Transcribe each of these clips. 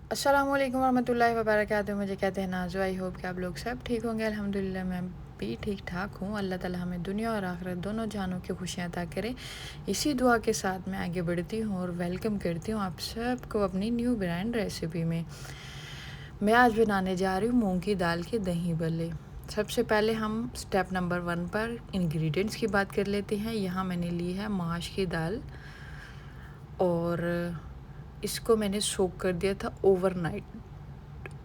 अस्सलामुअलैकुम वरहमतुल्लाहि वबरकातुहू। मुझे कहते हैं नाज़ो। आई होप कि आप लोग सब ठीक होंगे। अल्हम्दुलिल्लाह मैं भी ठीक ठाक हूँ। अल्लाह ताला हमें दुनिया और आखिरत दोनों जानों की खुशियाँ अता करे। इसी दुआ के साथ मैं आगे बढ़ती हूँ और वेलकम करती हूँ आप सबको अपनी न्यू ब्रांड रेसिपी में। मैं आज बनाने जा रही हूँ मूंग की दाल के दही भल्ले। सबसे पहले हम स्टेप नंबर 1 पर इंग्रेडिएंट्स की बात कर लेते हैं। यहाँ मैंने ली है माश की दाल और इसको मैंने सोक कर दिया था ओवरनाइट।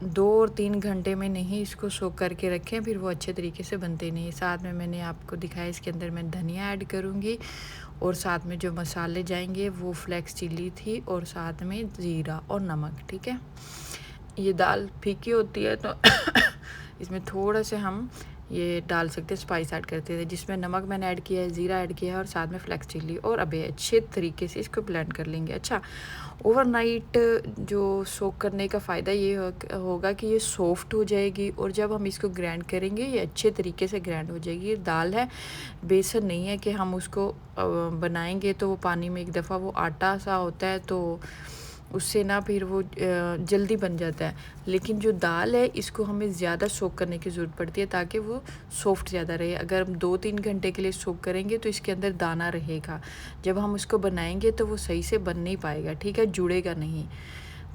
2 और 3 घंटे में नहीं इसको सोक करके रखें, फिर वो अच्छे तरीके से बनते नहीं। साथ में मैंने आपको दिखाया इसके अंदर मैं धनिया ऐड करूँगी और साथ में जो मसाले जाएंगे वो फ्लेक्स चिली थी और साथ में ज़ीरा और नमक। ठीक है, ये दाल फीकी होती है तो इसमें थोड़ा से हम ये डाल सकते हैं, स्पाइस ऐड करते थे जिसमें नमक मैंने ऐड किया है, ज़ीरा ऐड किया है और साथ में फ्लेक्स चिली। और अभी अच्छे तरीके से इसको ब्लेंड कर लेंगे। अच्छा, ओवरनाइट जो सोक करने का फ़ायदा ये होगा कि ये सॉफ्ट हो जाएगी और जब हम इसको ग्राइंड करेंगे ये अच्छे तरीके से ग्राइंड हो जाएगी। ये दाल है, बेसन नहीं है कि हम उसको बनाएंगे तो वो पानी में एक दफ़ा वो आटा सा होता है तो उससे ना फिर वो जल्दी बन जाता है। लेकिन जो दाल है इसको हमें ज़्यादा सोक करने की ज़रूरत पड़ती है ताकि वो सॉफ्ट ज़्यादा रहे। अगर हम 2-3 घंटे के लिए सोक करेंगे तो इसके अंदर दाना रहेगा, जब हम उसको बनाएंगे तो वो सही से बन नहीं पाएगा। ठीक है, जुड़ेगा नहीं।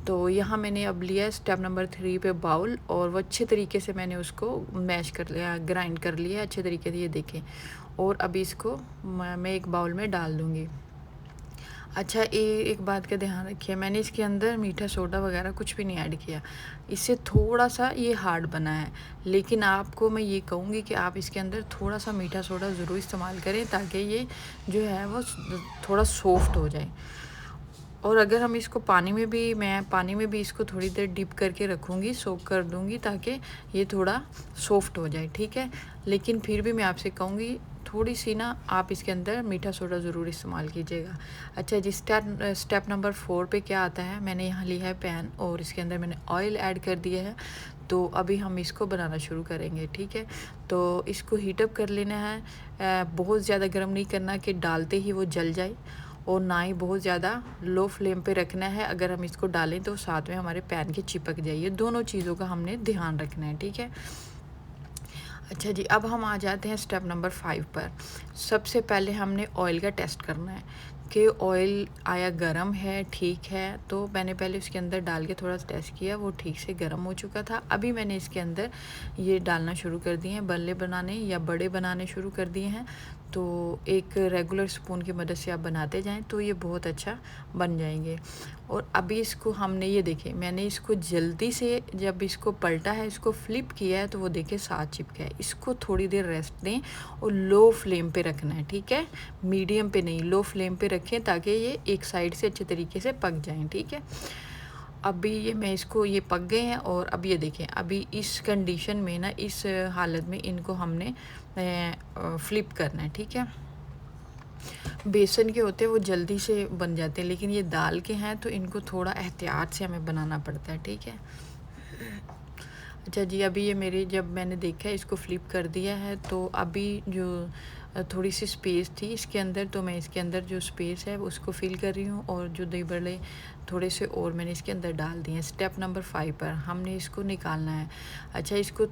तो यहाँ मैंने अब लिया स्टेप नंबर 3 पे बाउल और वो अच्छे तरीके से मैंने उसको मैश कर लिया, ग्राइंड कर लिया अच्छे तरीके से, ये देखें। और अभी इसको मैं एक बाउल में डाल दूँगी। अच्छा, एक बात का ध्यान रखिए, मैंने इसके अंदर मीठा सोडा वगैरह कुछ भी नहीं ऐड किया। इससे थोड़ा सा ये हार्ड बना है, लेकिन आपको मैं ये कहूँगी कि आप इसके अंदर थोड़ा सा मीठा सोडा ज़रूर इस्तेमाल करें ताकि ये जो है वो थोड़ा सॉफ्ट हो जाए। और अगर हम इसको मैं पानी में भी इसको थोड़ी देर डिप करके रखूँगी, सोक कर दूँगी ताकि ये थोड़ा सॉफ्ट हो जाए। ठीक है, लेकिन फिर भी मैं आपसे कहूँगी थोड़ी सी ना आप इसके अंदर मीठा सोडा ज़रूर इस्तेमाल कीजिएगा। अच्छा जी, स्टेप नंबर 4 पे क्या आता है, मैंने यहाँ लिया है पैन और इसके अंदर मैंने ऑयल ऐड कर दिया है। तो अभी हम इसको बनाना शुरू करेंगे। ठीक है, तो इसको हीटअप कर लेना है। बहुत ज़्यादा गर्म नहीं करना कि डालते ही वो जल जाए और ना ही बहुत ज़्यादा लो फ्लेम पे रखना है। अगर हम इसको डालें तो साथ में हमारे पैन के चिपक जाइए, दोनों चीज़ों का हमने ध्यान रखना है। ठीक है, अच्छा जी, अब हम आ जाते हैं स्टेप नंबर 5 पर। सबसे पहले हमने ऑयल का टेस्ट करना है कि ऑयल आया गर्म है, ठीक है। तो मैंने पहले उसके अंदर डाल के थोड़ा टेस्ट किया, वो ठीक से गर्म हो चुका था। अभी मैंने इसके अंदर ये डालना शुरू कर दिए हैं, बल्ले बनाने या बड़े बनाने शुरू कर दिए हैं। तो एक रेगुलर स्पून की मदद से आप बनाते जाएं तो ये बहुत अच्छा बन जाएंगे। और अभी इसको हमने ये देखें, मैंने इसको जल्दी से जब इसको पलटा है, इसको फ्लिप किया है तो वो देखें साथ चिपका है। इसको थोड़ी देर रेस्ट दें और लो फ्लेम पे रखना है। ठीक है, मीडियम पे नहीं, लो फ्लेम पे रखें ताकि ये एक साइड से अच्छे तरीके से पक जाएं। ठीक है, अभी ये पक गए हैं और अब ये देखें, अभी इस कंडीशन में ना, इस हालत में इनको हमने फ्लिप करना है। ठीक है, बेसन के होते हैं वो जल्दी से बन जाते हैं, लेकिन ये दाल के हैं तो इनको थोड़ा एहतियात से हमें बनाना पड़ता है। ठीक है, अच्छा जी, अभी ये मेरे जब मैंने देखा है इसको फ्लिप कर दिया है तो अभी जो थोड़ी सी स्पेस थी इसके अंदर, तो मैं इसके अंदर जो स्पेस है उसको फिल कर रही हूँ और जो दही बड़े थोड़े से और मैंने इसके अंदर डाल दिए हैं। स्टेप नंबर 5 पर हमने इसको निकालना है। अच्छा, इसको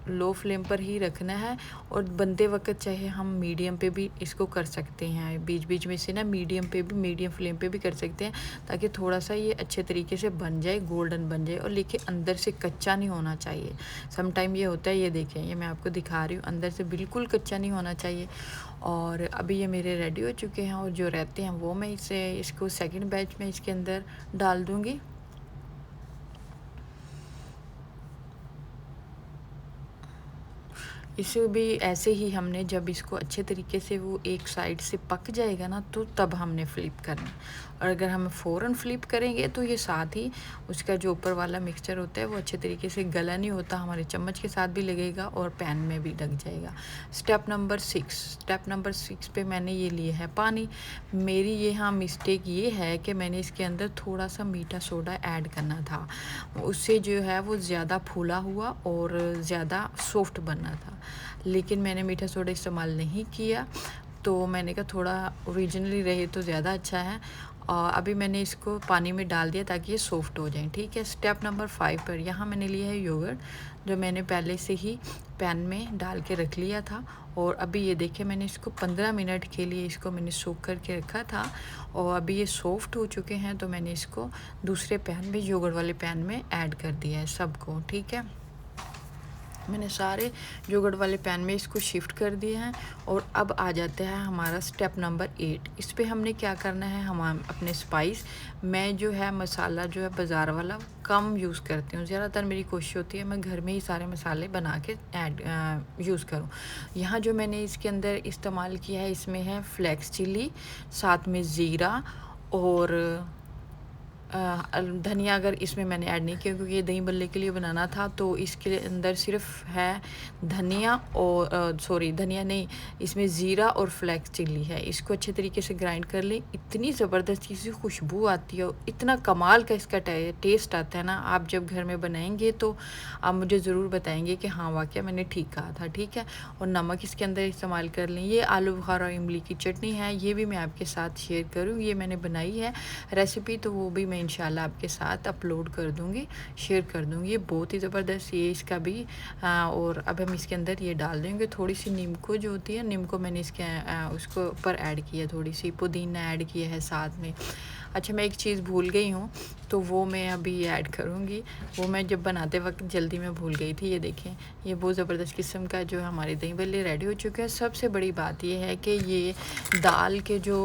लो फ्लेम पर ही रखना है और बनते वक्त चाहे हम मीडियम पे भी इसको कर सकते हैं, बीच बीच में से ना मीडियम फ्लेम पे भी कर सकते हैं ताकि थोड़ा सा ये अच्छे तरीके से बन जाए, गोल्डन बन जाए और लेकिन अंदर से कच्चा नहीं होना चाहिए। समटाइम ये होता है, ये देखें, ये मैं आपको दिखा रही हूँ, अंदर से बिल्कुल कच्चा नहीं होना चाहिए। और अभी ये मेरे रेडी हो चुके हैं और जो रहते हैं वो मैं इसको सेकंड बैच में इसके अंदर डाल दूँगी। इसे भी ऐसे ही हमने जब इसको अच्छे तरीके से वो एक साइड से पक जाएगा ना तो तब हमने फ्लिप करना। और अगर हम फ़ौरन फ्लिप करेंगे तो ये साथ ही उसका जो ऊपर वाला मिक्सचर होता है वो अच्छे तरीके से गला नहीं होता, हमारे चम्मच के साथ भी लगेगा और पैन में भी लग जाएगा। स्टेप नंबर 6 पे मैंने ये लिया है पानी। मेरी यहाँ मिस्टेक ये है कि मैंने इसके अंदर थोड़ा सा मीठा सोडा ऐड करना था, उससे जो है वो ज़्यादा फूला हुआ और ज़्यादा सॉफ्ट बनना था, लेकिन मैंने मीठा सोडा इस्तेमाल नहीं किया। तो मैंने कहा थोड़ा ओरिजिनली रहे तो ज़्यादा अच्छा है। और अभी मैंने इसको पानी में डाल दिया ताकि ये सॉफ्ट हो जाए। ठीक है, स्टेप नंबर 5 पर यहाँ मैंने लिया है योगर्ट, जो मैंने पहले से ही पैन में डाल के रख लिया था। और अभी ये देखिए मैंने इसको 15 मिनट के लिए इसको मैंने सोक करके रखा था और अभी ये सॉफ्ट हो चुके हैं। तो मैंने इसको दूसरे पैन में, योगर्ट वाले पैन में ऐड कर दिया है सबको। ठीक है, मैंने सारे योगर्ट वाले पैन में इसको शिफ्ट कर दिए हैं। और अब आ जाता है हमारा स्टेप नंबर 8। इस पे हमने क्या करना है, हम अपने स्पाइस, मैं जो है मसाला जो है बाज़ार वाला कम यूज़ करती हूँ। ज़्यादातर मेरी कोशिश होती है मैं घर में ही सारे मसाले बना के यूज़ करूँ। यहाँ जो मैंने इसके अंदर इस्तेमाल किया है, इसमें है फ्लेक्स चिली, साथ में ज़ीरा और धनिया अगर इसमें मैंने ऐड नहीं किया क्योंकि ये दही बल्ले के लिए बनाना था। तो इसके अंदर सिर्फ है धनिया और सॉरी धनिया नहीं, इसमें ज़ीरा और फ्लेक्स चिल्ली है। इसको अच्छे तरीके से ग्राइंड कर लें। इतनी ज़बरदस्त इसकी खुशबू आती है, इतना कमाल का इसका टेस्ट आता है ना। आप जब घर में बनाएंगे तो आप मुझे ज़रूर बताएंगे कि हाँ वाकई मैंने ठीक कहा था। ठीक है, और नमक इसके अंदर इस्तेमाल कर लें। ये आलू बुखारा और इमली की चटनी है, ये भी मैं आपके साथ शेयर करूँ। ये मैंने बनाई है रेसिपी, तो वो भी मैं इंशाल्लाह आपके साथ अपलोड कर दूंगी, शेयर कर दूंगी। ये बहुत ही ज़बरदस्त ये इसका भी। और अब हम इसके अंदर ये डाल देंगे थोड़ी सी नीमको जो होती है, नीमको मैंने इसके उसको ऊपर ऐड किया, थोड़ी सी पुदीना ऐड किया है साथ में। अच्छा, मैं एक चीज़ भूल गई हूँ, तो वो मैं अभी ऐड करूँगी। वो मैं जब बनाते वक्त जल्दी में भूल गई थी। ये देखें, ये बहुत ज़बरदस्त किस्म का जो है हमारे दही बल्ले रेडी हो चुके हैं। सबसे बड़ी बात ये है कि ये दाल के जो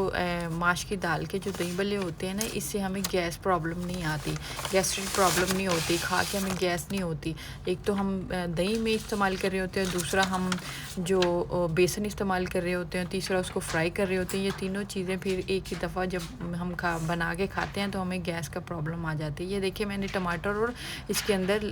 माश की दाल के जो दही बल्ले होते हैं ना, इससे हमें गैस प्रॉब्लम नहीं आती, गैस्ट्रिक प्रॉब्लम नहीं होती, खा के हमें गैस नहीं होती। एक तो हम दही में इस्तेमाल कर रहे होते हैं, दूसरा हम जो बेसन इस्तेमाल कर रहे होते हैं, तीसरा उसको फ्राई कर रहे होते हैं। ये तीनों चीज़ें फिर एक ही दफ़ा जब हम बना के खाते हैं तो हमें गैस का प्रॉब्लम आ जाती है। ये देखिए मैंने टमाटर और इसके अंदर